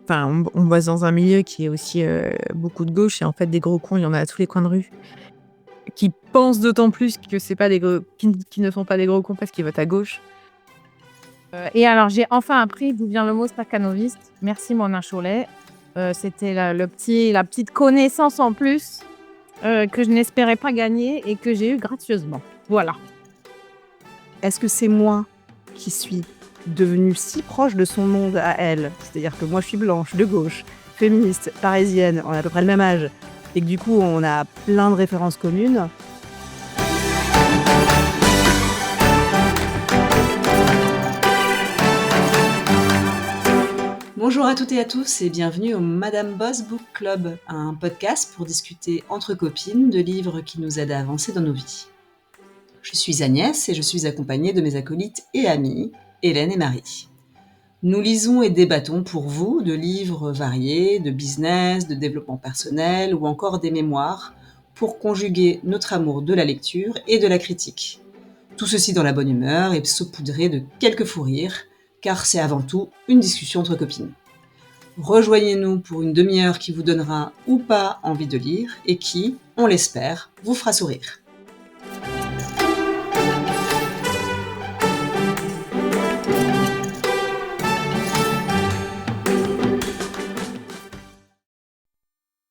Enfin, on bosse dans un milieu qui est aussi, beaucoup de gauche et en fait des gros cons, il y en a à tous les coins de rue, qui pensent d'autant plus que c'est pas des gros qui ne sont pas des gros cons parce qu'ils votent à gauche. Et alors j'ai enfin appris d'où vient le mot stakhanoviste. Merci Mona Chollet. C'était la petite connaissance en plus, que je n'espérais pas gagner et que j'ai eue gracieusement. Voilà. Est-ce que c'est moi qui suis devenue si proche de son monde à elle? C'est-à-dire que moi, je suis blanche, de gauche, féministe, parisienne, on a à peu près le même âge et que du coup, on a plein de références communes. Bonjour à toutes et à tous et bienvenue au Madame Boss Book Club, un podcast pour discuter entre copines de livres qui nous aident à avancer dans nos vies. Je suis Agnès et je suis accompagnée de mes acolytes et amies, Hélène et Marie. Nous lisons et débattons pour vous de livres variés, de business, de développement personnel ou encore des mémoires pour conjuguer notre amour de la lecture et de la critique. Tout ceci dans la bonne humeur et saupoudré de quelques fous rires, car c'est avant tout une discussion entre copines. Rejoignez-nous pour une demi-heure qui vous donnera ou pas envie de lire et qui, on l'espère, vous fera sourire.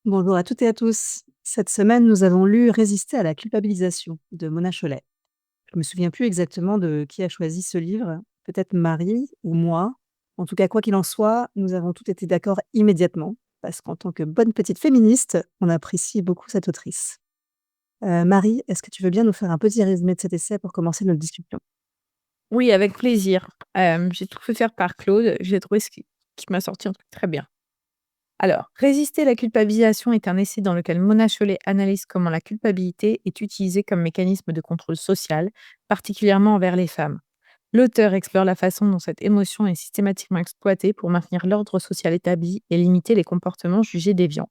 Bonjour à toutes et à tous. Cette semaine, nous avons lu Résister à la culpabilisation de Mona Chollet. Je me souviens plus exactement de qui a choisi ce livre, peut-être Marie ou moi. En tout cas, quoi qu'il en soit, nous avons toutes été d'accord immédiatement, parce qu'en tant que bonne petite féministe, on apprécie beaucoup cette autrice. Marie, est-ce que tu veux bien nous faire un petit résumé de cet essai pour commencer notre discussion? Oui, avec plaisir. J'ai tout fait faire par Claude. J'ai trouvé ce qui m'a sorti un truc très bien. Alors, Résister à la culpabilisation est un essai dans lequel Mona Chollet analyse comment la culpabilité est utilisée comme mécanisme de contrôle social, particulièrement envers les femmes. L'auteur explore la façon dont cette émotion est systématiquement exploitée pour maintenir l'ordre social établi et limiter les comportements jugés déviants.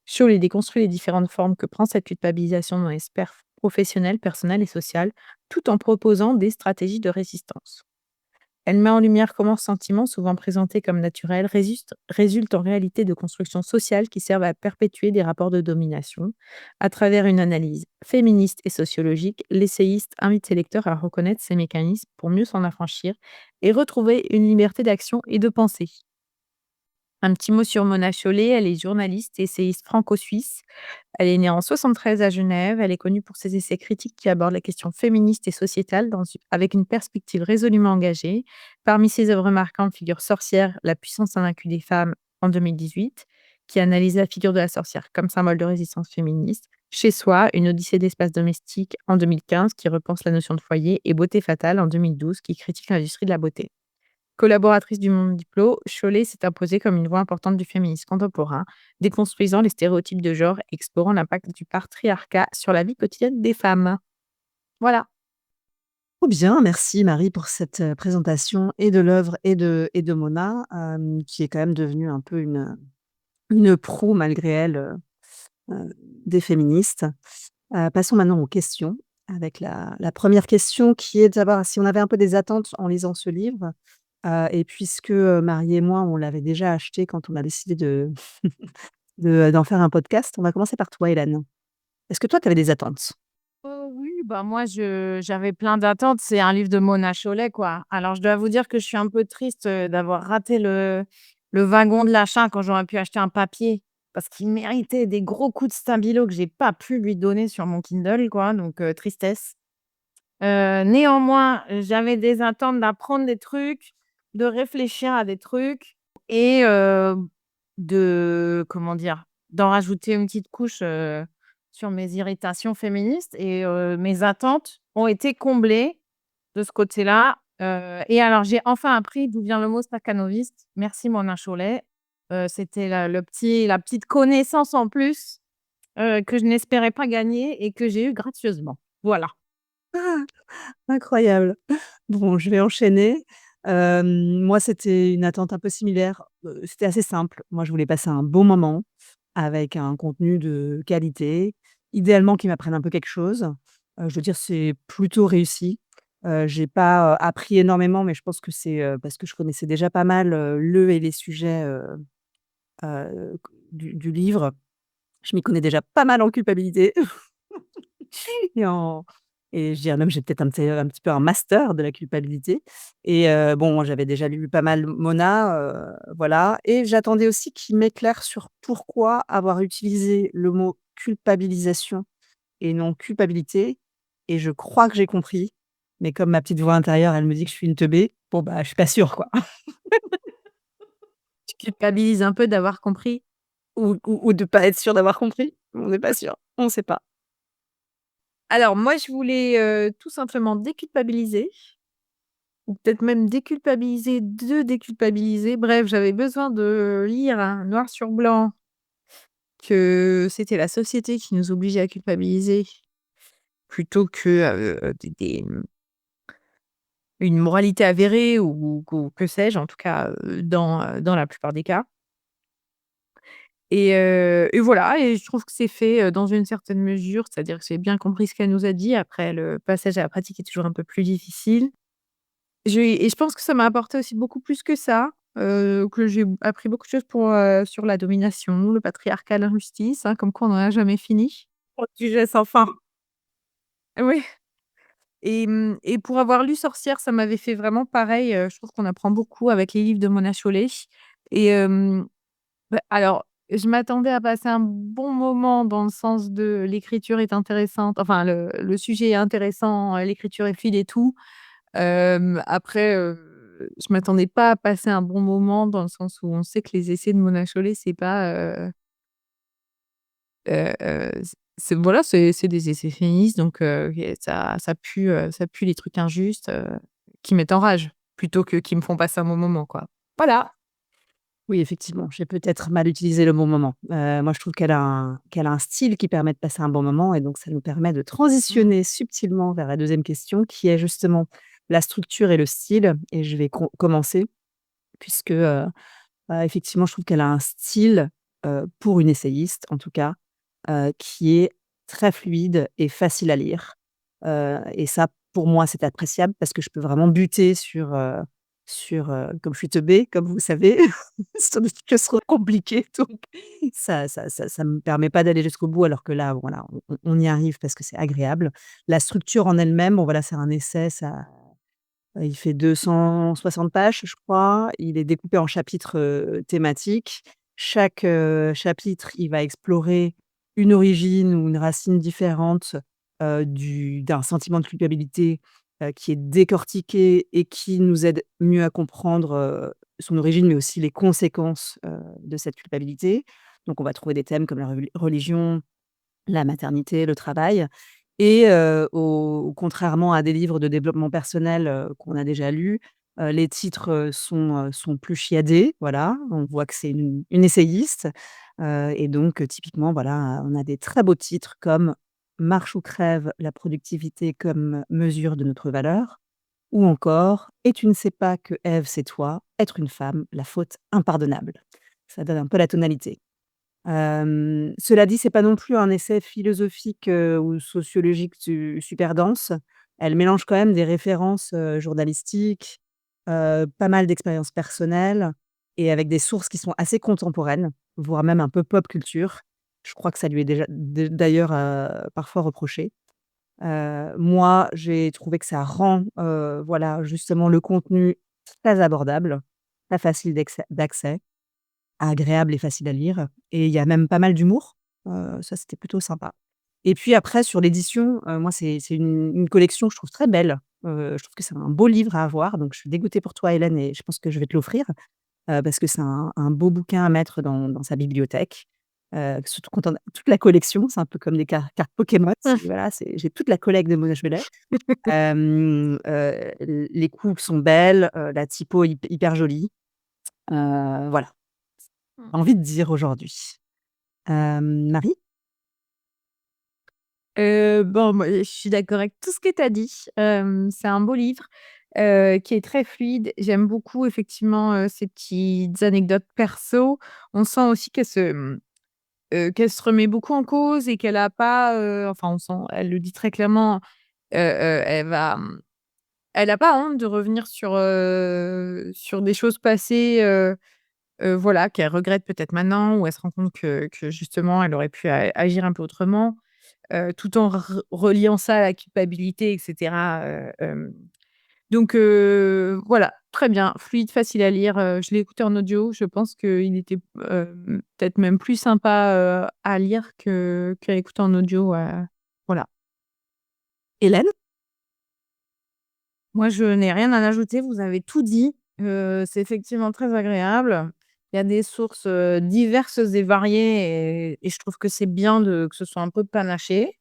Chollet déconstruit les différentes formes que prend cette culpabilisation dans les sphères professionnelles, personnelles et sociales, tout en proposant des stratégies de résistance. Elle met en lumière comment ce sentiment, souvent présenté comme naturel, résulte en réalité de constructions sociales qui servent à perpétuer des rapports de domination. À travers une analyse féministe et sociologique, l'essayiste invite ses lecteurs à reconnaître ces mécanismes pour mieux s'en affranchir et retrouver une liberté d'action et de pensée. Un petit mot sur Mona Chollet, elle est journaliste et essayiste franco-suisse. Elle est née en 73 à Genève. Elle est connue pour ses essais critiques qui abordent les questions féministes et sociétales avec une perspective résolument engagée. Parmi ses œuvres marquantes figure Sorcière, la puissance invaincue des femmes en 2018, qui analyse la figure de la sorcière comme symbole de résistance féministe. Chez soi, une odyssée d'espace domestique en 2015 qui repense la notion de foyer et Beauté fatale en 2012 qui critique l'industrie de la beauté. Collaboratrice du Monde Diplo, Chollet s'est imposée comme une voix importante du féminisme contemporain, déconstruisant les stéréotypes de genre et explorant l'impact du patriarcat sur la vie quotidienne des femmes. Voilà. Trop bien, merci Marie pour cette présentation et de l'œuvre et de Mona, qui est quand même devenue un peu une proue malgré elle des féministes. Passons maintenant aux questions, avec la première question qui est de savoir si on avait un peu des attentes en lisant ce livre. Et puisque, Marie et moi, on l'avait déjà acheté quand on a décidé d'en faire un podcast, on va commencer par toi, Hélène. Est-ce que toi, tu avais des attentes? Oui, bah moi j'avais plein d'attentes. C'est un livre de Mona Chollet, quoi. Alors je dois vous dire que je suis un peu triste d'avoir raté le wagon de l'achat quand j'aurais pu acheter un papier. Parce qu'il méritait des gros coups de stabilo que j'ai pas pu lui donner sur mon Kindle, quoi. Donc tristesse. Néanmoins, j'avais des attentes d'apprendre des trucs, de réfléchir à des trucs et de comment dire? D'en rajouter une petite couche, sur mes irritations féministes et mes attentes ont été comblées de ce côté-là, et alors j'ai enfin appris d'où vient le mot stakhanoviste. Merci Mona Chollet. C'était la petite connaissance en plus, que je n'espérais pas gagner et que j'ai eue gracieusement. Voilà. Ah! Incroyable. Bon, je vais enchaîner. Moi, c'était une attente un peu similaire. C'était assez simple. Moi, je voulais passer un bon moment avec un contenu de qualité, idéalement qui m'apprenne un peu quelque chose. Je veux dire, c'est plutôt réussi. J'ai pas, appris énormément, mais je pense que c'est, parce que je connaissais déjà pas mal, le et les sujets, du livre. Je m'y connais déjà pas mal en culpabilité et en et je dirais même j'ai peut-être un petit peu un master de la culpabilité et bon, j'avais déjà lu pas mal Mona, voilà et j'attendais aussi qu'il m'éclaire sur pourquoi avoir utilisé le mot culpabilisation et non culpabilité et je crois que j'ai compris, mais comme ma petite voix intérieure, elle me dit que je suis une teubée, bon, bah, je suis pas sûre, quoi. Tu culpabilises un peu d'avoir compris? Ou de pas être sûre d'avoir compris, on n'est pas sûr, on sait pas. Alors moi, je voulais, tout simplement déculpabiliser ou peut-être même déculpabiliser de déculpabiliser. Bref, j'avais besoin de lire un noir sur blanc que c'était la société qui nous obligeait à culpabiliser plutôt que, une moralité avérée ou que sais-je, en tout cas, dans la plupart des cas et voilà et je trouve que c'est fait, dans une certaine mesure, c'est-à-dire que j'ai bien compris ce qu'elle nous a dit. Après le passage à la pratique est toujours un peu plus difficile. Je pense que ça m'a apporté aussi beaucoup plus que ça, que j'ai appris beaucoup de choses sur la domination, le patriarcat, l'injustice, hein, comme quoi on n'en a jamais fini. Oh, sujet sans fin. Oui et pour avoir lu Sorcière, ça m'avait fait vraiment pareil, je trouve qu'on apprend beaucoup avec les livres de Mona Chollet et bah, alors je m'attendais à passer un bon moment dans le sens de l'écriture est intéressante, enfin le sujet est intéressant, l'écriture est fluide et tout. Après, je m'attendais pas à passer un bon moment dans le sens où on sait que les essais de Mona Chollet, c'est pas, c'est voilà, c'est des essais féministes donc et ça pue les trucs injustes, qui mettent en rage, plutôt que qui me font passer un bon moment, quoi. Voilà. Oui, effectivement, j'ai peut-être mal utilisé le bon moment. Moi, je trouve qu'elle a un style qui permet de passer un bon moment et donc ça nous permet de Mmh. transitionner subtilement vers la deuxième question qui est justement la structure et le style et je vais commencer puisque, effectivement, je trouve qu'elle a un style, pour une essayiste en tout cas, qui est très fluide et facile à lire. Et ça, pour moi, c'est appréciable parce que je peux vraiment buter comme je suis teubée, comme vous savez, sur des choses trop compliquées donc ça me permet pas d'aller jusqu'au bout alors que là, voilà, on y arrive parce que c'est agréable. La structure en elle-même, bon voilà, c'est un essai, ça il fait 260 pages, je crois. Il est découpé en chapitres, thématiques. Chaque, chapitre, il va explorer une origine ou une racine différente, d'un sentiment de culpabilité, qui est décortiqué et qui nous aide mieux à comprendre, son origine, mais aussi les conséquences, de cette culpabilité. Donc on va trouver des thèmes comme la religion, la maternité, le travail et contrairement à des livres de développement personnel, qu'on a déjà lus, les titres, sont plus chiadés, voilà. On voit que c'est une essayiste, et donc typiquement, voilà, on a des très beaux titres comme «Marche ou crève, la productivité comme mesure de notre valeur» ou encore «Et tu ne sais pas que Ève, c'est toi, être une femme, la faute impardonnable». Ça donne un peu la tonalité. Cela dit, c'est pas non plus un essai philosophique, ou sociologique super dense. Elle mélange quand même des références, journalistiques, pas mal d'expériences personnelles et avec des sources qui sont assez contemporaines, voire même un peu pop culture. Je crois que ça lui est déjà d'ailleurs, parfois reproché. Moi, j'ai trouvé que ça rend, voilà, justement le contenu très abordable, très facile d'accès. Agréable et facile à lire et il y a même pas mal d'humour, ça c'était plutôt sympa et puis après sur l'édition, moi c'est une collection que je trouve très belle, je trouve que c'est un beau livre à avoir donc je suis dégoûtée pour toi Hélène et je pense que je vais te l'offrir, parce que c'est un beau bouquin à mettre dans sa bibliothèque, surtout quand on a toute la collection, c'est un peu comme des cartes Pokémon, voilà, j'ai toute la collecte de Mona Cholet. Les coupes sont belles, la typo hyper jolie, voilà. Mmh. Envie de dire aujourd'hui. Marie? Bon, moi, je suis d'accord avec tout ce que tu as dit. C'est un beau livre, qui est très fluide. J'aime beaucoup effectivement, ces petites anecdotes perso. On sent aussi qu'elle se qu'elle se remet beaucoup en cause et qu'elle a pas, enfin on sent elle le dit très clairement, elle va, elle a pas honte de revenir sur des choses passées, voilà, qu'elle regrette peut-être maintenant, où elle se rend compte que justement elle aurait pu agir un peu autrement, tout en reliant ça à la culpabilité et cetera, donc voilà, très bien, fluide, facile à lire, je l'ai écouté en audio. Je pense qu'il était, peut-être même plus sympa, à lire qu'à écouter en audio, voilà. Hélène? Moi, je n'ai rien à ajouter, vous avez tout dit. C'est effectivement très agréable. Il y a des sources, diverses et variées et je trouve que c'est bien que ce soit un peu panaché.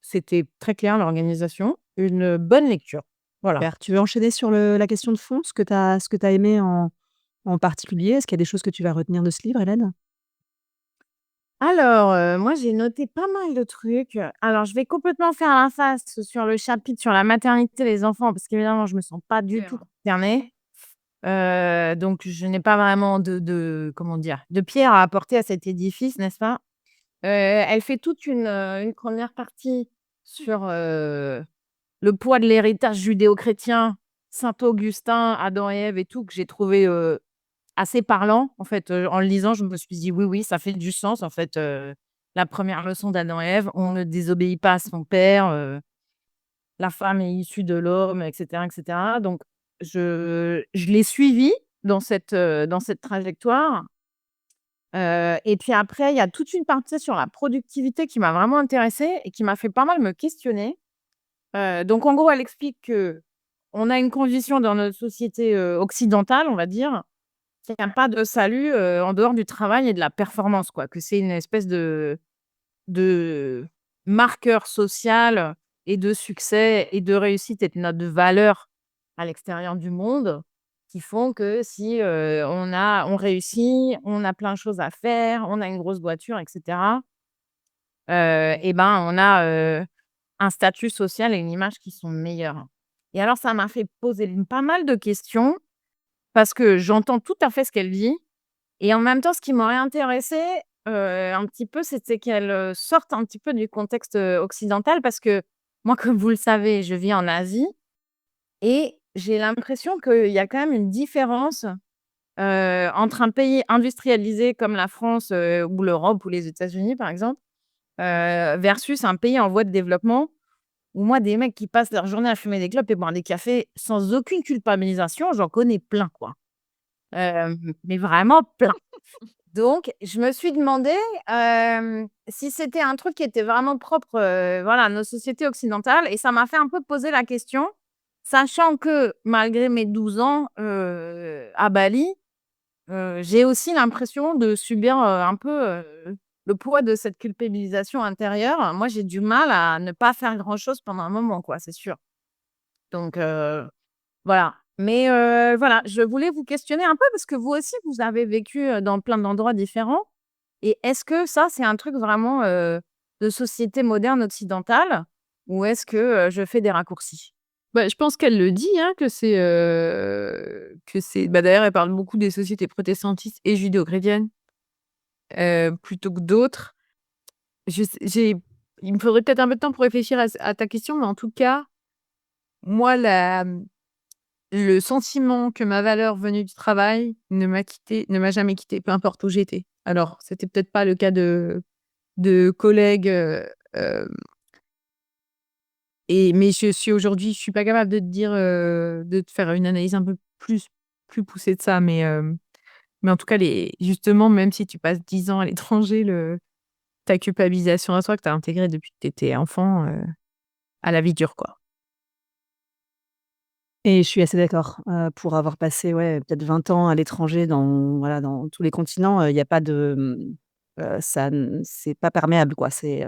C'était très clair l'organisation. Une bonne lecture. Voilà. Super. Tu veux enchaîner sur la question de fond, ce que tu as aimé en particulier? Est-ce qu'il y a des choses que tu vas retenir de ce livre, Hélène? Alors, moi, j'ai noté pas mal de trucs. Alors, je vais complètement faire l'impasse sur le chapitre sur la maternité des enfants parce qu'évidemment, je me sens pas du tout concernée. Donc je n'ai pas vraiment de comment dire? De pierre à apporter à cet édifice, n'est-ce pas? Elle fait toute une 1re partie sur, le poids de l'héritage judéo-chrétien, saint Augustin, Adam et Ève et tout, que j'ai trouvé, assez parlant. En fait, en le lisant, je me suis dit: «Oui, oui, ça fait du sens, en fait, la première leçon d'Adam et Ève, on ne désobéit pas à son père, la femme est issue de l'homme» et cetera. Donc je l'ai suivi dans cette trajectoire, et puis après, il y a toute une partie sur la productivité qui m'a vraiment intéressée et qui m'a fait pas mal me questionner. Donc en gros, elle explique qu'on a une condition dans notre société, occidentale, on va dire, qu'il y a pas de salut, en dehors du travail et de la performance, quoi. Que c'est une espèce de marqueur social et de succès et de réussite et de note de valeur à l'extérieur du monde qui font que si, on réussit, on a plein de choses à faire, on a une grosse voiture et cetera, et ben, on a, un statut social et une image qui sont meilleurs. Et alors ça m'a fait poser pas mal de questions parce que j'entends tout à fait ce qu'elle dit et en même temps, ce qui m'aurait intéressée, un petit peu, c'était qu'elle, sorte un petit peu du contexte, occidental parce que moi, comme vous le savez, je vis en Asie et j'ai l'impression qu'il y a quand même une différence, entre un pays industrialisé comme la France, ou l'Europe ou les États-Unis, par exemple, versus un pays en voie de développement où moi, des mecs qui passent leur journée à fumer des clopes et boire des cafés sans aucune culpabilisation, j'en connais plein, quoi. Mais vraiment plein. Donc je me suis demandé, si c'était un truc qui était vraiment propre, voilà, à nos sociétés occidentales et ça m'a fait un peu poser la question, sachant que malgré mes 12 ans, à Bali, j'ai aussi l'impression de subir, un peu, le poids de cette culpabilisation intérieure. Moi, j'ai du mal à ne pas faire grand-chose pendant un moment, quoi, c'est sûr. Donc voilà. Mais voilà, je voulais vous questionner un peu parce que vous aussi, vous avez vécu, dans plein d'endroits différents et est-ce que ça, c'est un truc vraiment, de société moderne occidentale ou est-ce que, je fais des raccourcis? Bah, je pense qu'elle le dit, hein, que c'est bah, d'ailleurs, elle parle beaucoup des sociétés protestantistes et judéo-chrétiennes, plutôt que d'autres. Je sais j'ai il me faudrait peut-être un peu de temps pour réfléchir à ta question, mais en tout cas, moi, le sentiment que ma valeur venue du travail ne m'a jamais quittée, peu importe où j'étais. Alors, c'était peut-être pas le cas de collègues, hem mais je suis pas capable de te dire, de te faire une analyse un peu plus poussée de ça, mais en tout cas, justement, même si tu passes 10 ans à l'étranger, ta culpabilisation à toi que tu as intégrée depuis que tu étais enfant, à la vie dure, quoi. Et je suis assez d'accord, pour avoir passé, ouais, peut-être 20 ans à l'étranger dans voilà, dans tous les continents, il y a pas de, ça n c'est pas perméable, quoi. C'est,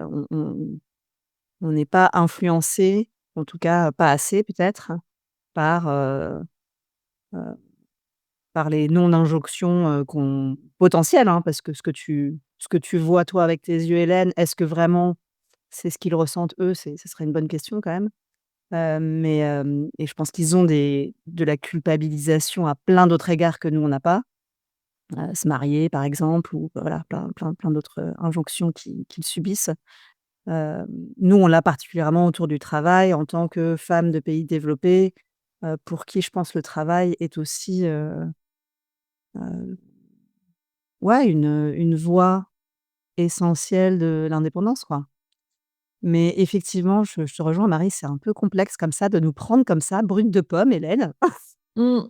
on n'est pas influencé, en tout cas pas assez peut-être, par, heu, par les non-injonctions, qu'on potentielles, hein, parce que ce que tu vois toi avec tes yeux, Hélène, est-ce que vraiment c'est ce qu'ils ressentent eux? Ce serait une bonne question quand même. Mais et je pense qu'ils ont de la culpabilisation à plein d'autres égards que nous on n'a pas. se marier par exemple ou voilà plein d'autres, injonctions qu'ils subissent. Heu, Nous, on l'a particulièrement autour du travail en tant que femmes de pays développés, pour qui je pense le travail est aussi, heu, ouais une voie essentielle de l'indépendance, quoi. Mais effectivement, je te rejoins Marie, c'est un peu complexe comme ça de nous prendre comme ça, brutes de pomme, Hélène. Mmh.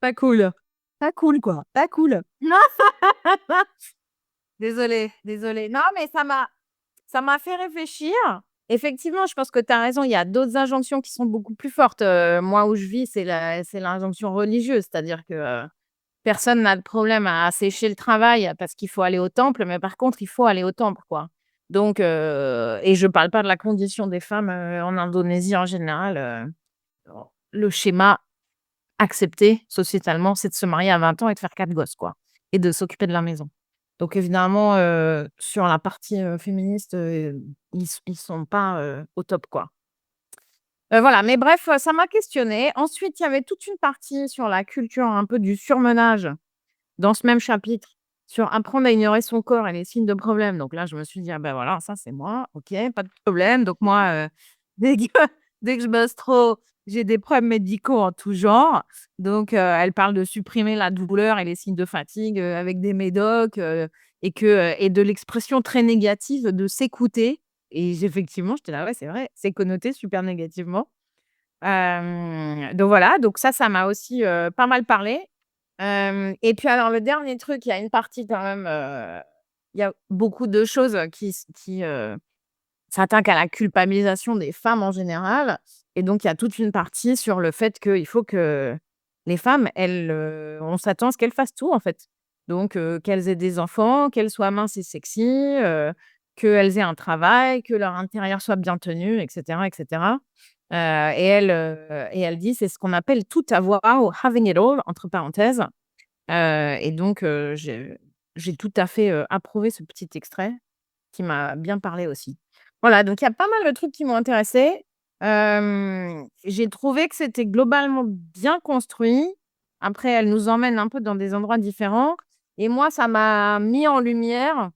Pas cool. Pas cool quoi, pas cool. Non! Désolée, désolée. Non, mais ça m'a fait réfléchir. Effectivement, je pense que tu as raison, il y a d'autres injonctions qui sont beaucoup plus fortes. Moi, où je vis, c'est l'injonction religieuse, c'est-à-dire que, personne n'a de problème à sécher le travail parce qu'il faut aller au temple, mais par contre, il faut aller au temple, quoi. Donc et je parle pas de la condition des femmes, en Indonésie en général, le schéma accepté sociétalement, c'est de se marier à 20 ans et de faire 4 gosses, quoi, et de s'occuper de la maison. Donc évidemment, sur la partie, féministe, ils sont pas, au top, quoi. Voilà, mais bref, ça m'a questionnée. Ensuite, il y avait toute une partie sur la culture un peu du surmenage dans ce même chapitre, sur apprendre à ignorer son corps et les signes de problème. Donc là, je me suis dit: «Ah ben voilà, ça c'est moi, OK, pas de problème». Donc moi, dès que dès que je bosse trop, j'ai des problèmes médicaux en tout genre. Donc elle parle de supprimer la douleur et les signes de fatigue, avec des médocs, et de l'expression très négative de s'écouter. Et effectivement, j'étais là: «Ouais, c'est vrai, c'est connoté super négativement». Donc voilà, donc ça m'a aussi, pas mal parlé. Et puis alors le dernier truc, il y a une partie quand même, il y a beaucoup de choses qui s'attaquent à la culpabilisation des femmes en général. Et donc il y a toute une partie sur le fait qu'il faut que les femmes, elles, on s'attend à ce qu'elles fassent tout, en fait. Donc qu'elles aient des enfants, qu'elles soient minces et sexy, qu'elles aient un travail, que leur intérieur soit bien tenu et cetera et cetera. Et elle dit: «C'est ce qu'on appelle tout avoir ou having it all» entre parenthèses. Et donc j'ai tout à fait, approuvé ce petit extrait qui m'a bien parlé aussi. Voilà, donc il y a pas mal de trucs qui m'ont intéressée. J'ai trouvé que c'était globalement bien construit. Après, elle nous emmène un peu dans des endroits différents et moi, ça m'a mis en lumière,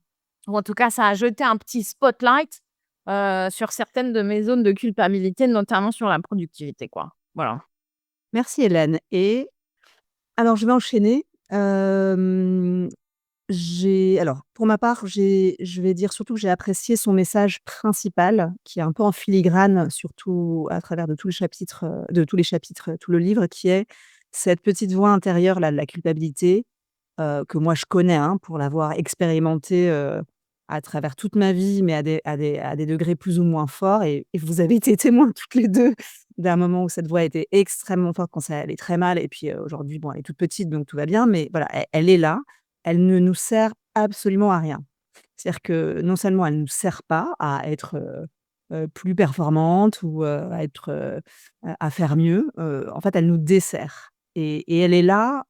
ou en tout cas, ça a jeté un petit spotlight, sur certaines de mes zones de culpabilité, notamment sur la productivité, quoi. Voilà. Merci Hélène et alors je vais enchaîner. J'ai alors pour ma part, je vais dire surtout que j'ai apprécié son message principal qui est un peu en filigrane, surtout à travers de tous les chapitres, tout le livre, qui est cette petite voix intérieure là de la culpabilité, que moi je connais, hein, pour l'avoir expérimentée, à travers toute ma vie, mais à des degrés plus ou moins forts et vous avez été témoins toutes les 2 d'un moment où cette voix était extrêmement forte quand ça allait très mal et puis, aujourd'hui, bon, elle est toute petite donc tout va bien, mais voilà, elle est là, elle ne nous sert absolument à rien. C'est-à-dire que non seulement elle ne nous sert pas à être, plus performante ou, à être, à faire mieux, en fait, elle nous dessert et elle est là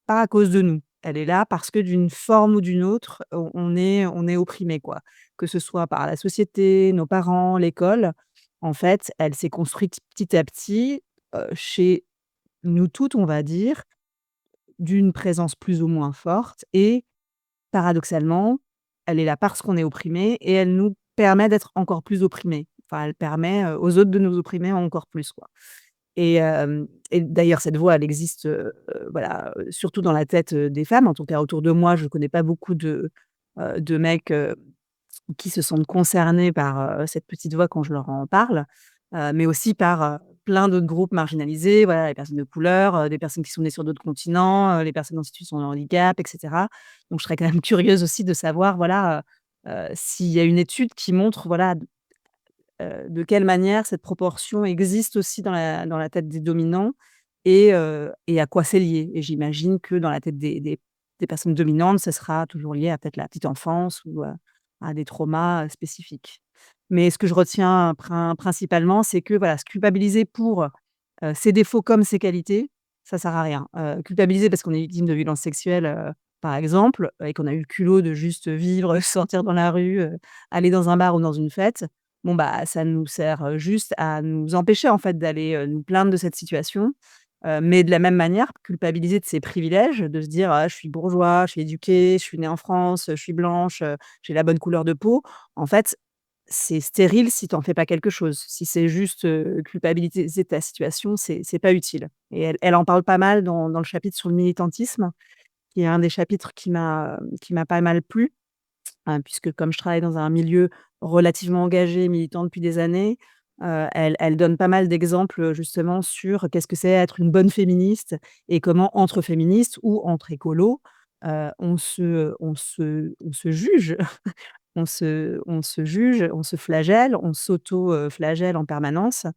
pas à cause de nous. Elle est là parce que d'une forme ou d'une autre, on est opprimé, quoi. Que ce soit par la société, nos parents, l'école. En fait, elle s'est construite petit à petit, chez nous toutes, on va dire, d'une présence plus ou moins forte et paradoxalement, elle est là parce qu'on est opprimé et elle nous permet d'être encore plus opprimés. Enfin, elle permet, aux autres de nous opprimer encore plus, quoi. Et d'ailleurs cette voix elle existe, voilà, surtout dans la tête, des femmes. En tout cas autour de moi, je ne connais pas beaucoup de mecs, qui se sentent concernés par, cette petite voix quand je leur en parle, mais aussi par, plein d'autres groupes marginalisés, voilà, les personnes de couleur, des personnes qui sont nées sur d'autres continents, les personnes en situation de handicap et cetera. Donc je serais quand même curieuse aussi de savoir, voilà, s'il y a une étude qui montre, voilà, de quelle manière cette proportion existe aussi dans la tête des dominants et à quoi c'est lié? Et j'imagine que dans la tête des personnes dominantes, ce sera toujours lié à peut-être la petite enfance ou, à des traumas, spécifiques. Mais ce que je retiens principalement, c'est que voilà, se culpabiliser pour, ses défauts comme ses qualités, ça sert à rien. Culpabiliser parce qu'on est victime de violences sexuelles, par exemple, et qu'on a eu le culot de juste vivre, sortir dans la rue, aller dans un bar ou dans une fête. Bon, bah, ça nous sert, juste à nous empêcher, en fait, d'aller, nous plaindre de cette situation Mais de la même manière, culpabiliser de ses privilèges, de se dire: «Ah, je suis bourgeois, je suis éduqué, je suis né en France, je suis blanche, j'ai la bonne couleur de peau». En fait, c'est stérile si tu en fais pas quelque chose. Si c'est juste, culpabiliser de ta situation, c'est pas utile et elle en parle pas mal dans le chapitre sur le militantisme, qui est un des chapitres qui m'a pas mal plu. Puisque comme je travaille dans un milieu relativement engagé, militant depuis des années, elle donne pas mal d'exemples, justement sur qu'est-ce que c'est être une bonne féministe et comment entre féministes ou entre écolos, on se juge, on se juge, on se flagelle, on s'auto, flagelle en permanence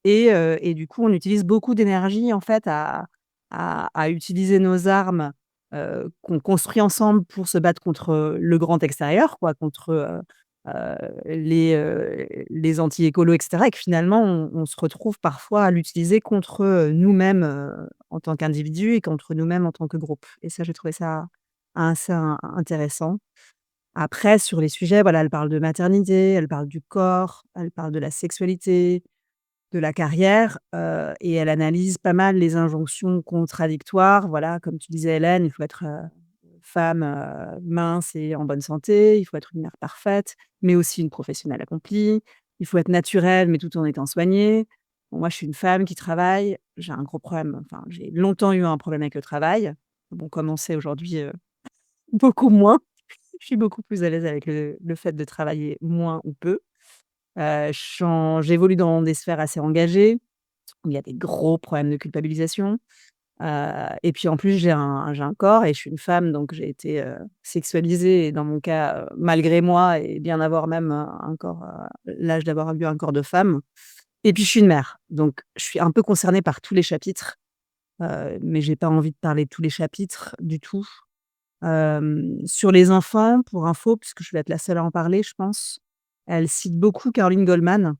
et du coup, on utilise beaucoup d'énergie, en fait, à utiliser nos armes, qu'on construit ensemble pour se battre contre, le grand extérieur, quoi, contre, les anti-écolos et cetera et que finalement on se retrouve parfois à l'utiliser contre, nous-mêmes, en tant qu'individus et contre nous-mêmes en tant que groupe et ça, j'ai trouvé ça assez intéressant. Après sur les sujets, voilà, elle parle de maternité, elle parle du corps, elle parle de la sexualité, de la carrière, et elle analyse pas mal les injonctions contradictoires. Voilà, comme tu disais Hélène, il faut être, femme, mince et en bonne santé, il faut être une mère parfaite, mais aussi une professionnelle accomplie. Il faut être naturelle, mais tout en étant soignée. Bon, moi, je suis une femme qui travaille, j'ai un gros problème, enfin, j'ai longtemps eu un problème avec le travail. Bon, comme on sait aujourd'hui, beaucoup moins. Je suis beaucoup plus à l'aise avec le fait de travailler moins ou peu. J'évolue dans des sphères assez engagées, où il y a des gros problèmes de culpabilisation. Et puis en plus, j'ai un corps et je suis une femme, donc j'ai été, sexualisée et dans mon cas, malgré moi et bien avoir même, un corps, l'âge d'avoir eu un corps de femme. Et puis je suis une mère, donc je suis un peu concernée par tous les chapitres, mais j'ai pas envie de parler de tous les chapitres du tout. Sur les enfants, pour info, puisque je vais être la seule à en parler, je pense, elle cite beaucoup Caroline Goldman.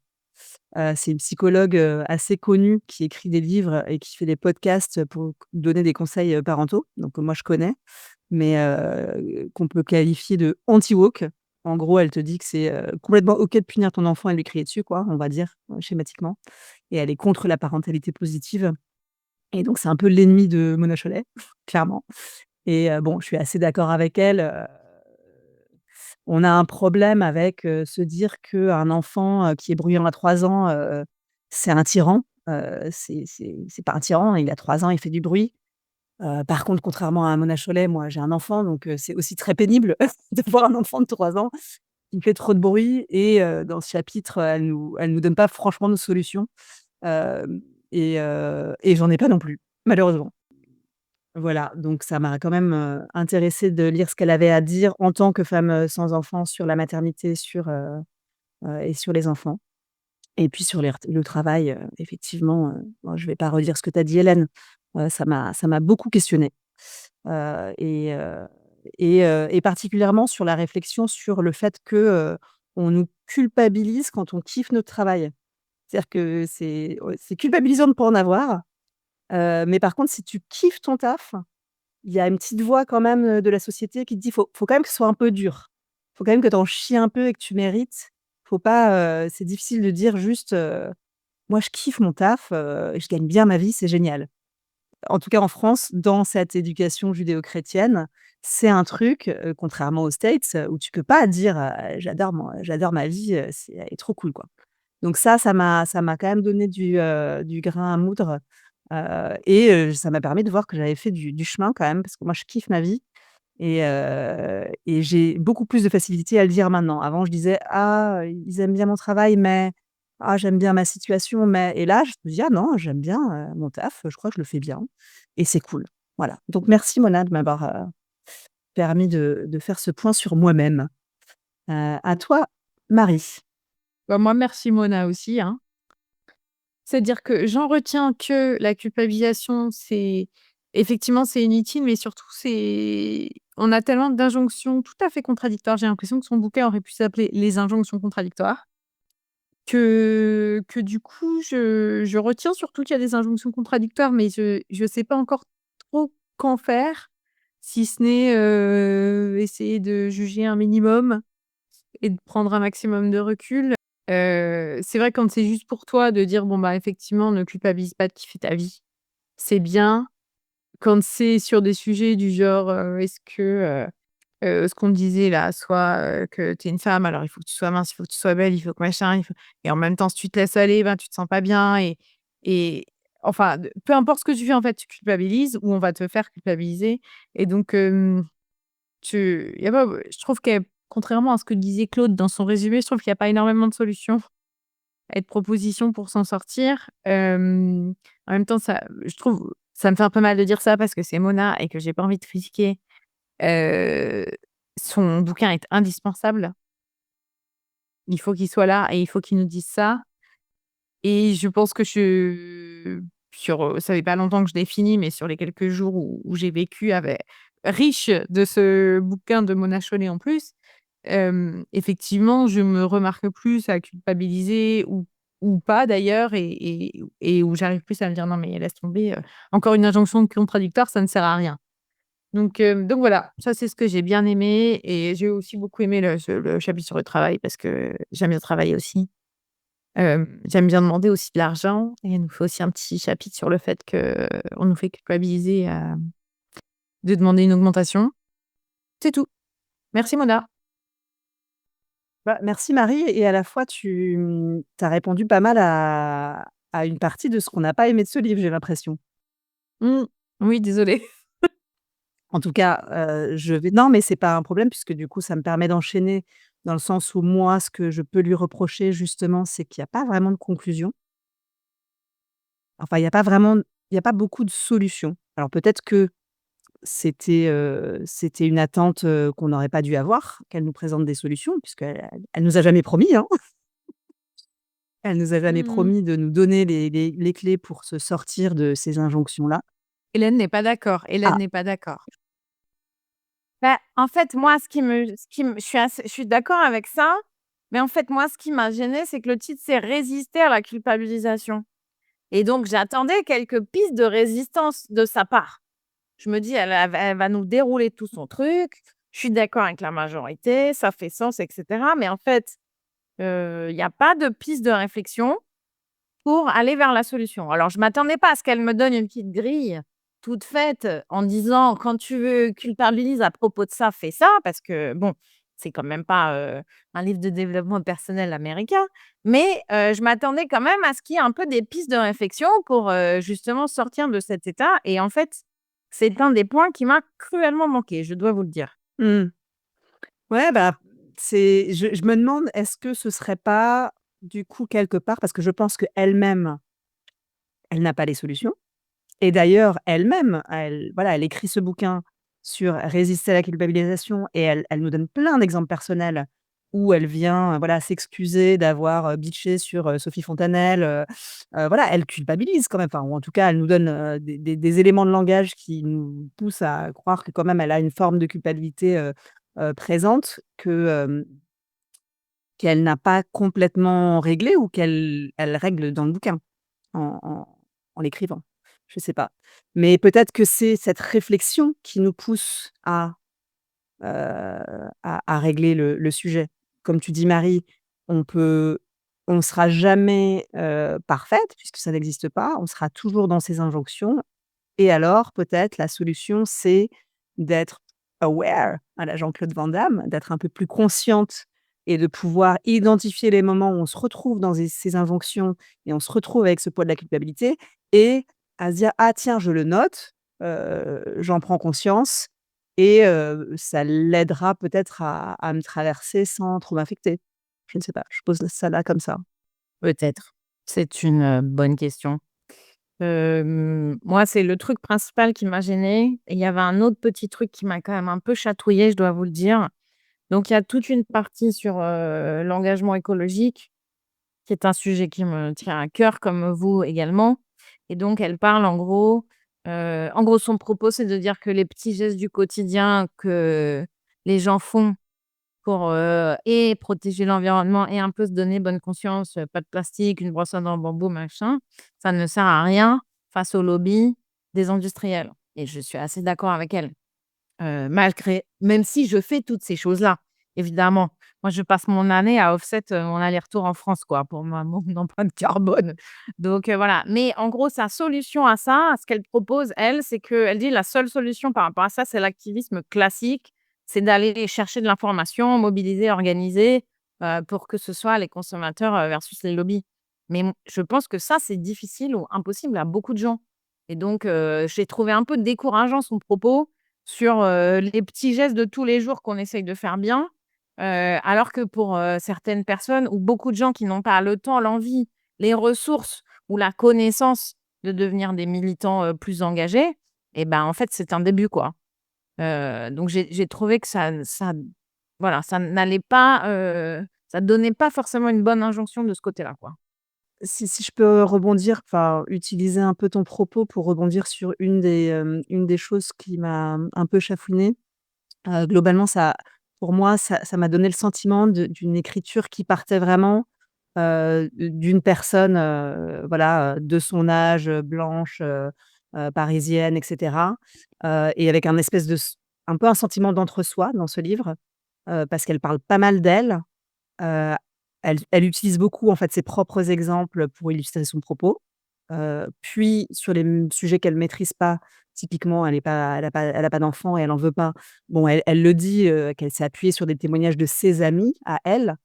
C'est une psychologue, assez connue qui écrit des livres et qui fait des podcasts pour donner des conseils, parentaux. Donc moi je connais, mais qu'on peut qualifier de anti-woke. En gros, elle te dit que c'est, complètement OK de punir ton enfant et de lui crier dessus quoi, on va dire, schématiquement et elle est contre la parentalité positive et donc c'est un peu l'ennemi de Mona Chollet, clairement et bon, je suis assez d'accord avec elle, on a un problème avec, se dire qu'un enfant, qui est bruyant à 3 ans, c'est un tyran. C'est pas un tyran, il a 3 ans, il fait du bruit. Par contre, contrairement à Mona Chollet, moi, j'ai un enfant, donc c'est aussi très pénible de voir un enfant de 3 ans qui fait trop de bruit et dans ce chapitre, elle nous donne pas franchement de solution, hem et j'en ai pas non plus, malheureusement. Voilà, donc ça m'a quand même, intéressée de lire ce qu'elle avait à dire en tant que femme, sans enfant sur la maternité, et sur les enfants et puis sur le travail, effectivement, bon je vais pas redire ce que tu as dit Hélène, ça m'a beaucoup questionnée, heu et heu et particulièrement sur la réflexion sur le fait que, on nous culpabilise quand on kiffe notre travail. C'est-à-dire que c'est culpabilisant de pas en avoir, mais par contre si tu kiffes ton taf, il y a une petite voix quand même, de la société qui te dit: «Faut quand même que ce soit un peu dur. Faut quand même que tu en chies un peu et que tu mérites. Faut pas, c'est difficile de dire juste, "Moi je kiffe mon taf, et je gagne bien ma vie, c'est génial"». En tout cas en France, dans cette éducation judéo-chrétienne, c'est un truc, contrairement aux States, où tu peux pas dire, «J'adore ma vie, elle est trop cool, quoi». Donc ça m'a quand même donné du grain à moudre, et ça m'a permis de voir que j'avais fait du chemin quand même, parce que moi je kiffe ma vie et j'ai beaucoup plus de facilité à le dire maintenant. Avant je disais: «Ah, ils aiment bien mon travail, mais ah, j'aime bien ma situation, mais» et là je me dis: «Ah non, j'aime bien, mon taf, je crois que je le fais bien et c'est cool». Voilà. Donc merci Mona de m'avoir, permis de faire ce point sur moi-même. À toi Marie. Bah, moi, merci Mona aussi, hein. C'est-à-dire que j'en retiens que la culpabilisation, c'est effectivement, c'est inutile, mais surtout, c'est on a tellement d'injonctions tout à fait contradictoires. J'ai l'impression que son bouquin aurait pu s'appeler «Les injonctions contradictoires», que du coup, je retiens surtout qu'il y a des injonctions contradictoires, mais je sais pas encore trop qu'en faire, si ce n'est, essayer de juger un minimum et de prendre un maximum de recul. C'est vrai quand c'est juste pour toi de dire: «Bon, bah, effectivement, ne culpabilise pas de kiffer ta vie». c'est bien. Quand c'est sur des sujets du genre, est-ce que, ce qu'on disait là, soit, que tu es une femme, alors il faut que tu sois mince, il faut que tu sois belle, il faut que machin, il faut et en même temps, si tu te laisses aller, ben, tu te sens pas bien et enfin, peu importe ce que tu fais, en fait, tu culpabilises ou on va te faire culpabiliser et donc tu y a pas je trouve que contrairement à ce que disait Claude dans son résumé, je trouve qu'il y a pas énormément de solutions et de propositions pour s'en sortir. En même temps, ça je trouve ça me fait un peu mal de dire ça parce que c'est Mona et que j'ai pas envie de critiquer. Heu, Son bouquin est indispensable. Il faut qu'il soit là et il faut qu'il nous dise ça et je pense que ça fait pas longtemps que je l'ai fini, mais sur les quelques jours où j'ai vécu avec riche de ce bouquin de Mona Chollet en plus, effectivement, je me remarque plus à culpabiliser ou pas d'ailleurs et où j'arrive plus à me dire: «Non mais laisse tomber, encore une injonction contradictoire, ça ne sert à rien». Donc voilà, ça c'est ce que j'ai bien aimé et j'ai aussi beaucoup aimé le chapitre sur le travail parce que j'aime bien travailler aussi. J'aime bien demander aussi de l'argent et elle nous fait aussi un petit chapitre sur le fait qu'on nous fait culpabiliser, de demander une augmentation. C'est tout. Merci Mona. Bah, merci Marie et à la fois tu as répondu pas mal à une partie de ce qu'on n'a pas aimé de ce livre, j'ai l'impression. Mmh. Oui, désolée. En tout cas, je vais non, mais c'est pas un problème puisque du coup, ça me permet d'enchaîner dans le sens où moi, ce que je peux lui reprocher justement, c'est qu'il y a pas vraiment de conclusion. Enfin, il y a pas beaucoup de solutions. Alors peut-être que c'était une attente, qu'on n'aurait pas dû avoir, qu'elle nous présente des solutions puisqu'elle nous a jamais promis, hein. Elle nous a jamais Mmh. promis de nous donner les clés pour se sortir de ces injonctions-là. Hélène n'est pas d'accord. Hélène Ah, n'est pas d'accord. Bah, en fait, moi, je suis d'accord avec ça, mais en fait, moi, ce qui m'a gênée, c'est que le titre, c'est «Résister à la culpabilisation» et donc j'attendais quelques pistes de résistance de sa part. Je me dis: Elle va nous dérouler tout son truc. Je suis d'accord avec la majorité, ça fait sens et cetera, mais en fait, il y a pas de piste de réflexion pour aller vers la solution. Alors je m'attendais pas à ce qu'elle me donne une petite grille toute faite, en disant: «Quand tu veux culpabilise à propos de ça, fais ça», parce que bon, c'est quand même pas, un livre de développement personnel américain. Mais, je m'attendais quand même à ce qu'il y ait un peu des pistes de réflexion pour, justement sortir de cet état et en fait, c'est un des points qui m'a cruellement manqué, je dois vous le dire. mmh. Ouais, bah, c'est je me demande, est-ce que ce serait pas, du coup, quelque part parce que je pense qu'elle-même, elle n'a pas les solutions et d'ailleurs, elle-même, elle voilà, elle écrit ce bouquin sur résister à la culpabilisation et elle nous donne plein d'exemples personnels où elle vient, voilà, s'excuser d'avoir, bitché sur, Sophie Fontanelle, voilà, elle culpabilise quand même, enfin, ou en tout cas, elle nous donne, des éléments de langage qui nous poussent à croire que quand même elle a une forme de culpabilité, présente qu'elle n'a pas complètement réglée ou elle règle dans le bouquin en l'écrivant. Je sais pas. Mais peut-être que c'est cette réflexion qui nous pousse à régler le sujet. Comme tu dis Marie, on peut on sera jamais, parfaite puisque ça n'existe pas. On sera toujours dans ces injonctions et alors peut-être la solution, c'est d'être aware à la Jean-Claude Van Damme, d'être un peu plus consciente et de pouvoir identifier les moments où on se retrouve dans ces injonctions et on se retrouve avec ce poids de la culpabilité et à se dire: «Ah tiens, je le note, j'en prends conscience» et ça l'aidera peut-être à me traverser sans trop m'affecter. Je ne sais pas, je pose ça là comme ça. Peut-être. C'est une, bonne question. Moi, c'est le truc principal qui m'a gênée et il y avait un autre petit truc qui m'a quand même un peu chatouillée, je dois vous le dire. Donc il y a toute une partie sur, l'engagement écologique, qui est un sujet qui me tient à cœur comme vous également et donc elle parle en gros son propos, c'est de dire que les petits gestes du quotidien que les gens font pour, et protéger l'environnement et un peu se donner bonne conscience, pas de plastique, une brosse à dents en bambou, machin, ça ne sert à rien face au lobby des industriels et je suis assez d'accord avec elle. Malgré même si je fais toutes ces choses-là, évidemment. moi, je passe mon année à offset, mon aller-retour en France, quoi, pour mon empreinte carbone. Donc voilà. Mais en gros, sa solution à ça, ce qu'elle propose, elle, c'est qu'elle dit: «La seule solution par rapport à ça, c'est l'activisme classique. C'est d'aller chercher de l'information, mobiliser, organiser, pour que ce soit les consommateurs, versus les lobbies». Mais je pense que ça, c'est difficile ou impossible à beaucoup de gens et donc j'ai trouvé un peu décourageant son propos sur, les petits gestes de tous les jours qu'on essaye de faire bien. Alors que pour, certaines personnes ou beaucoup de gens qui n'ont pas le temps, l'envie, les ressources ou la connaissance de devenir des militants, plus engagés et ben, en fait, c'est un début, quoi. Donc j'ai trouvé que ça voilà, ça n'allait pas, ça donnait pas forcément une bonne injonction de ce côté-là, quoi. Si je peux rebondir, enfin, utiliser un peu ton propos pour rebondir sur une des choses qui m'a un peu chafouinée. Globalement, ça pour moi, ça m'a donné le sentiment d'une écriture qui partait vraiment, d'une personne, voilà, de son âge, blanche, parisienne et cetera, et avec un espèce de un peu un sentiment d'entre-soi dans ce livre, parce qu'elle parle pas mal d'elle. Heu, elle utilise beaucoup, en fait, ses propres exemples pour illustrer son propos. Puis sur les sujets qu'elle maîtrise pas, typiquement, elle a pas d'enfant et elle en veut pas. Bon, elle le dit, qu'elle s'est appuyée sur des témoignages de ses amis à elle.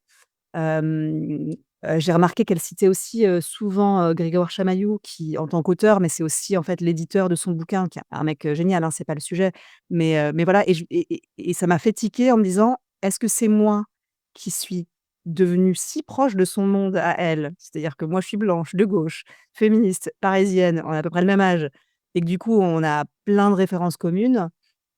Hem, j'ai remarqué qu'elle citait aussi, souvent, Grégoire Chamaillou qui, en tant qu'auteur, mais c'est aussi, en fait, l'éditeur de son bouquin, qui est un mec, génial, hein, c'est pas le sujet. Mais voilà, et ça m'a fait tiquer en me disant: «Est-ce que c'est moi qui suis devenue si proche de son monde à elle?» C'est-à-dire que moi, je suis blanche, de gauche, féministe, parisienne, on a à peu près le même âge et que du coup, on a plein de références communes.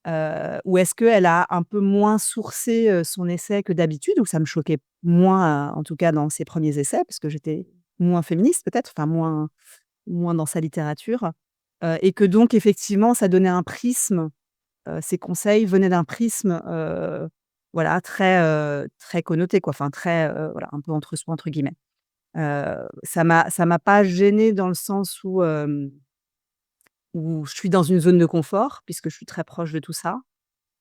Ou est-ce qu'elle a un peu moins sourcé, son essai que d'habitude? Ou ça me choquait moins, en tout cas dans ses premiers essais, parce que j'étais moins féministe peut-être, enfin moins dans sa littérature, et que donc effectivement ça donnait un prisme, ces conseils venaient d'un prisme, voilà très connoté quoi, enfin très, voilà un peu «entre soi» entre guillemets. Ça m'a pas gênée dans le sens où je suis dans une zone de confort, puisque je suis très proche de tout ça.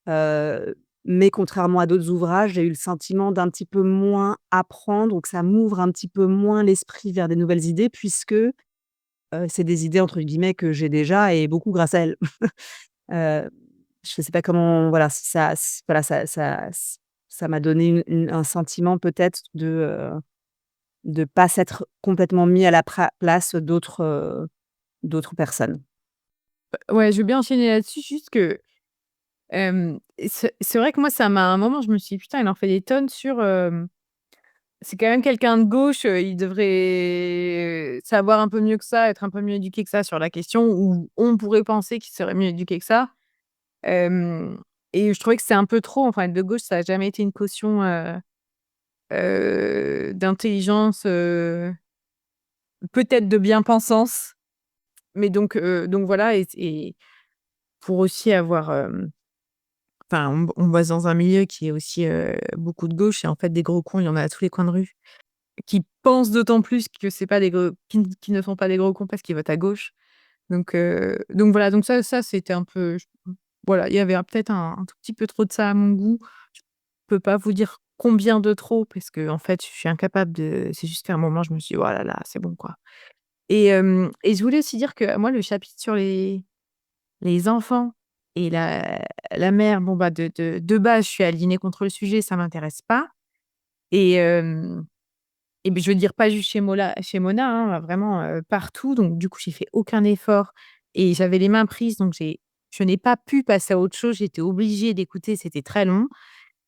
Heu, mais contrairement à d'autres ouvrages, j'ai eu le sentiment d'un petit peu moins apprendre ou que ça m'ouvre un petit peu moins l'esprit vers des nouvelles idées puisque, c'est des idées entre guillemets «que j'ai déjà» et beaucoup grâce à elle. Heu, je ne sais pas comment voilà, si ça s voilà, ça m'a donné un sentiment peut-être de pas s'être complètement mis à la place d'autres personnes. Ouais, je veux bien enchaîner là-dessus, juste que, c'est vrai que moi, ça m'a à un moment, je me suis dit: «Putain, il en fait des tonnes sur, c'est quand même quelqu'un de gauche, il devrait savoir un peu mieux que ça, être un peu mieux éduqué que ça sur la question» ou on pourrait penser qu'il serait mieux éduqué que ça. Hem et je trouvais que c'est un peu trop, enfin, être de gauche, ça a jamais été une caution, d'intelligence, peut-être de bien-pensance, mais donc voilà et pour aussi avoir, enfin, on bosse dans un milieu qui est aussi, beaucoup de gauche et en fait, des gros cons, il y en a à tous les coins de rue, qui pensent d'autant plus que c'est pas des gros qui ne sont pas des gros cons parce qu'ils votent à gauche. Donc voilà, donc ça c'était un peu voilà, il y avait peut-être un tout petit peu trop de ça à mon goût. Je peux pas vous dire combien de trop parce que en fait, je suis incapable de c'est juste qu'à un moment, je me suis dit: «Oh là là, c'est bon, quoi» et je voulais aussi dire que moi, le chapitre sur les enfants et la mère, bon, bah, de base, je suis alignée contre le sujet, ça m'intéresse pas et hem et beh, je veux dire pas juste chez Mona, hein, vraiment, partout donc du coup, j'ai fait aucun effort et j'avais les mains prises donc je n'ai pas pu passer à autre chose, j'étais obligée d'écouter, c'était très long,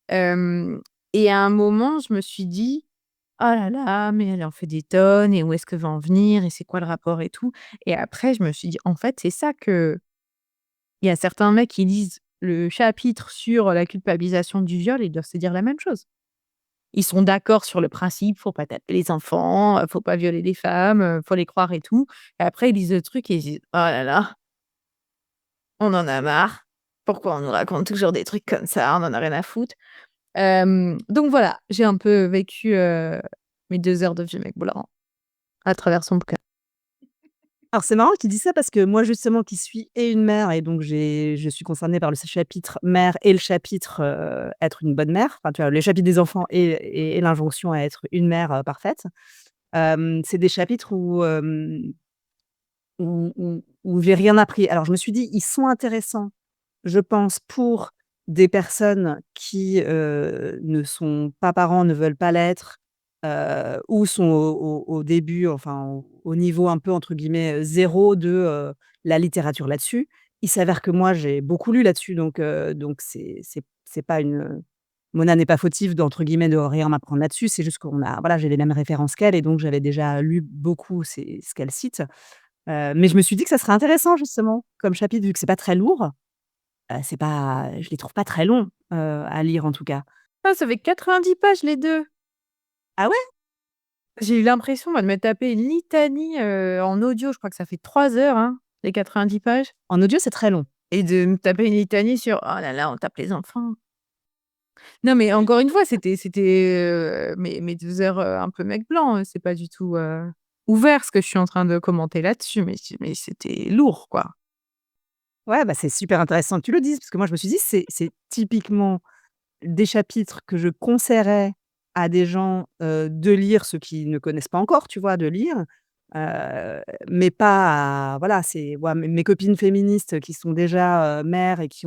hem et à un moment, je me suis dit: «Oh là là, mais elle en fait des tonnes et où est-ce qu'elle veut en venir et c'est quoi le rapport et tout?» et après, je me suis dit: «En fait, c'est ça que» il y a certains mecs qui lisent le chapitre sur la culpabilisation du viol et ils doivent se dire la même chose. Ils sont d'accord sur le principe, faut pas taper les enfants, faut pas violer les femmes, faut les croire et tout. Et après ils lisent le truc et ils disent: «Oh là là, on en a marre. Pourquoi on nous raconte toujours des trucs comme ça? On en a rien à foutre». Donc voilà, j'ai un peu vécu, mes 2 heures de vieux mec blanc à travers son bouquin. Alors c'est marrant que tu dis ça parce que moi justement qui suis et une mère et donc je suis concernée par le chapitre mère et le chapitre, être une bonne mère, enfin tu vois? Le chapitre des enfants et l'injonction à être une mère, parfaite. C'est des chapitres où j'ai rien appris. Alors je me suis dit: «Ils sont intéressants, je pense, pour des personnes qui, ne sont pas parents, ne veulent pas l'être, ou sont au début, enfin au niveau un peu entre guillemets, 0 de, la littérature là-dessus. Il s'avère que moi j'ai beaucoup lu là-dessus donc c'est pas une, Mona n'est pas fautive d'entre guillemets de rien m'apprendre là-dessus. C'est juste qu'on a voilà, j'ai les mêmes références qu'elle et donc j'avais déjà lu beaucoup ce qu'elle cite. Mais je me suis dit que ça serait intéressant justement comme chapitre vu que c'est pas très lourd. C'est pas je les trouve pas très longs, à lire en tout cas. Ah, ça fait 90 pages les 2. Ah ouais? J'ai eu l'impression, moi, de me taper une litanie, en audio, je crois que ça fait 3 heures, hein, les 90 pages En audio, c'est très long. et de me taper une litanie sur: «Oh là là, on tape les enfants». Non, mais encore une fois, c'était, mes 2 heures, un peu mec blanc, c'est pas du tout, ouvert ce que je suis en train de commenter là-dessus, mais c'était lourd, quoi. Ouais, bah, c'est super intéressant que tu le dises parce que moi je me suis dit: «C'est typiquement des chapitres que je conseillerais à des gens, de lire, ceux qui ne connaissent pas encore, tu vois? De lire, mais pas à voilà, c'est moi mes copines féministes qui sont déjà, mères et qui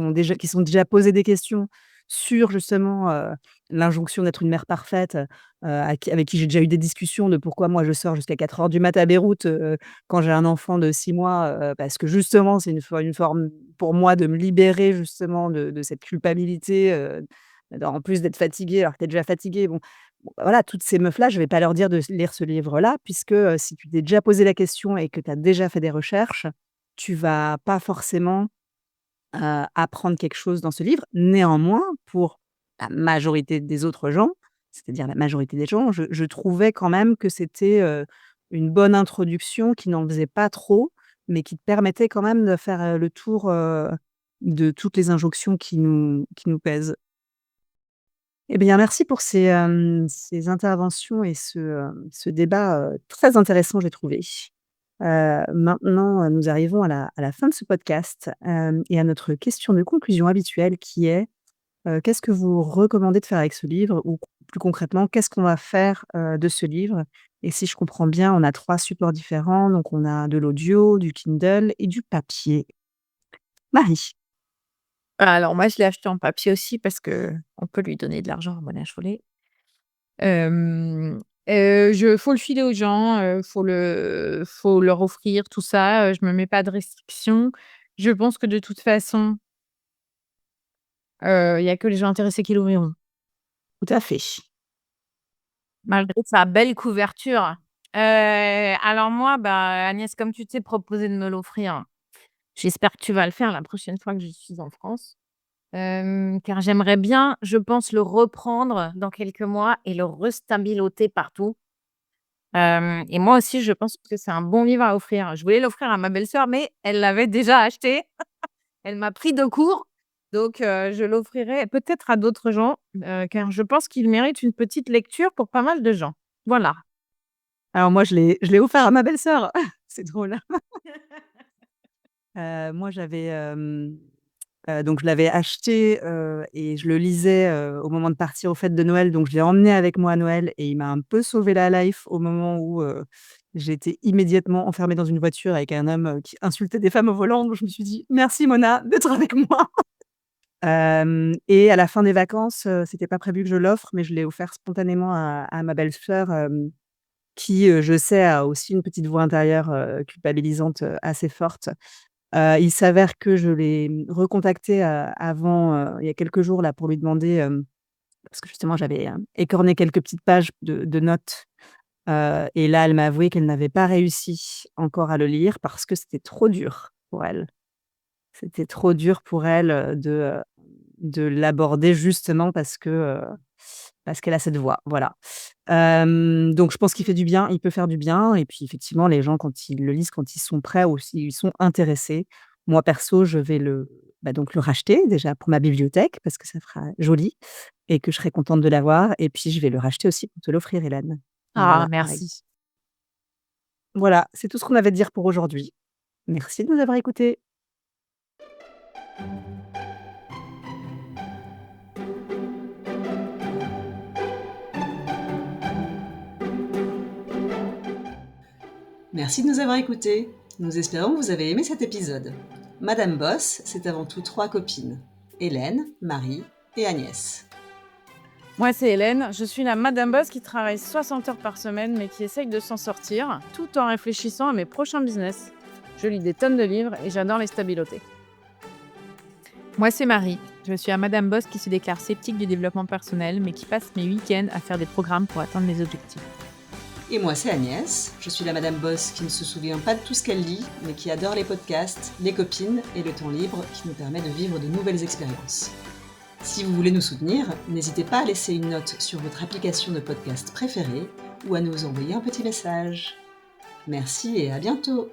sont déjà posées des questions sur justement, l'injonction d'être une mère parfaite, avec qui j'ai déjà eu des discussions de pourquoi moi je sors jusqu'à 4 heures du mat à Beyrouth, quand j'ai un enfant de 6 mois, parce que justement c'est une forme pour moi de me libérer justement de cette culpabilité, en plus d'être fatiguée alors que tu es déjà fatiguée, bon, bah, voilà, toutes ces meufs-là, je vais pas leur dire de lire ce livre-là puisque, si tu t'es déjà posé la question et que tu as déjà fait des recherches, tu vas pas forcément, apprendre quelque chose dans ce livre. Néanmoins, pour la majorité des autres gens, c'est-à-dire la majorité des gens, je trouvais quand même que c'était, une bonne introduction qui n'en faisait pas trop, mais qui te permettait quand même de faire, le tour, de toutes les injonctions qui nous pèsent. Eh bien, merci pour ces interventions et ce débat, très intéressant, j'ai trouvé. Maintenant, nous arrivons à la fin de ce podcast, et à notre question de conclusion habituelle qui est, qu'est-ce que vous recommandez de faire avec ce livre? Ou plus concrètement, qu'est-ce qu'on va faire, de ce livre? Et si je comprends bien, on a 3 supports différents, donc on a de l'audio, du Kindle et du papier. Marie? Alors moi, je l'ai acheté en papier aussi parce qu'on peut lui donner de l'argent à Mona Chollet. Hem, je faut le filer aux gens, faut leur offrir tout ça, je me mets pas de restrictions. Je pense que de toute façon, il y a que les gens intéressés qui l'ouvriront. Tout à fait. Malgré sa belle couverture. Alors moi, bah, Agnès, comme tu t'es proposé de me l'offrir, j'espère que tu vas le faire la prochaine fois que je suis en France. Car j'aimerais bien, je pense, le reprendre dans quelques mois et le restabiloter partout. Et moi aussi, je pense que c'est un bon livre à offrir. Je voulais l'offrir à ma belle-sœur, mais elle l'avait déjà acheté. Elle m'a pris de court, donc je l'offrirai peut-être à d'autres gens, car je pense qu'il mérite une petite lecture pour pas mal de gens. Voilà. Alors moi, je l'ai offert à ma belle-sœur. C'est drôle. Moi, donc je l'avais acheté, et je le lisais, au moment de partir aux fêtes de Noël, donc je l'ai emmené avec moi à Noël et il m'a un peu sauvé la life au moment où, j'étais immédiatement enfermée dans une voiture avec un homme, qui insultait des femmes au volant, donc je me suis dit: «Merci Mona d'être avec moi». Et à la fin des vacances, c'était pas prévu que je l'offre, mais je l'ai offert spontanément à ma belle-sœur, qui, je sais, a aussi une petite voix intérieure, culpabilisante, assez forte. Il s'avère que je l'ai, recontactée, avant, il y a quelques jours là pour lui demander, parce que justement j'avais, écorné quelques petites pages de notes, et là elle m'a avoué qu'elle n'avait pas réussi encore à le lire parce que c'était trop dur pour elle. C'était trop dur pour elle, de l'aborder justement parce qu'elle a cette voix, voilà. Donc je pense qu'il fait du bien, il peut faire du bien et puis effectivement les gens quand ils le lisent, quand ils sont prêts ou s'ils sont intéressés. Moi perso, je vais donc le racheter déjà pour ma bibliothèque parce que ça fera joli et que je serai contente de l'avoir et puis je vais le racheter aussi pour te l'offrir Hélène. Ah Voilà, pareil. merci. Voilà, c'est tout ce qu'on avait à dire pour aujourd'hui. Merci de nous avoir écoutés. Merci de nous avoir écoutés. Nous espérons que vous avez aimé cet épisode. Madame Boss, c'est avant tout 3 copines. Hélène, Marie et Agnès. Moi, c'est Hélène. Je suis la Madame Boss qui travaille 60 heures par semaine, mais qui essaye de s'en sortir, tout en réfléchissant à mes prochains business. Je lis des tonnes de livres et j'adore les stabiloter. Moi, c'est Marie. Je suis la Madame Boss qui se déclare sceptique du développement personnel, mais qui passe mes week-ends à faire des programmes pour atteindre mes objectifs. Et moi, c'est Agnès. Je suis la Madame Boss qui ne se souvient pas de tout ce qu'elle lit, mais qui adore les podcasts, les copines et le temps libre qui nous permet de vivre de nouvelles expériences. Si vous voulez nous soutenir, n'hésitez pas à laisser une note sur votre application de podcast préférée ou à nous envoyer un petit message. Merci et à bientôt!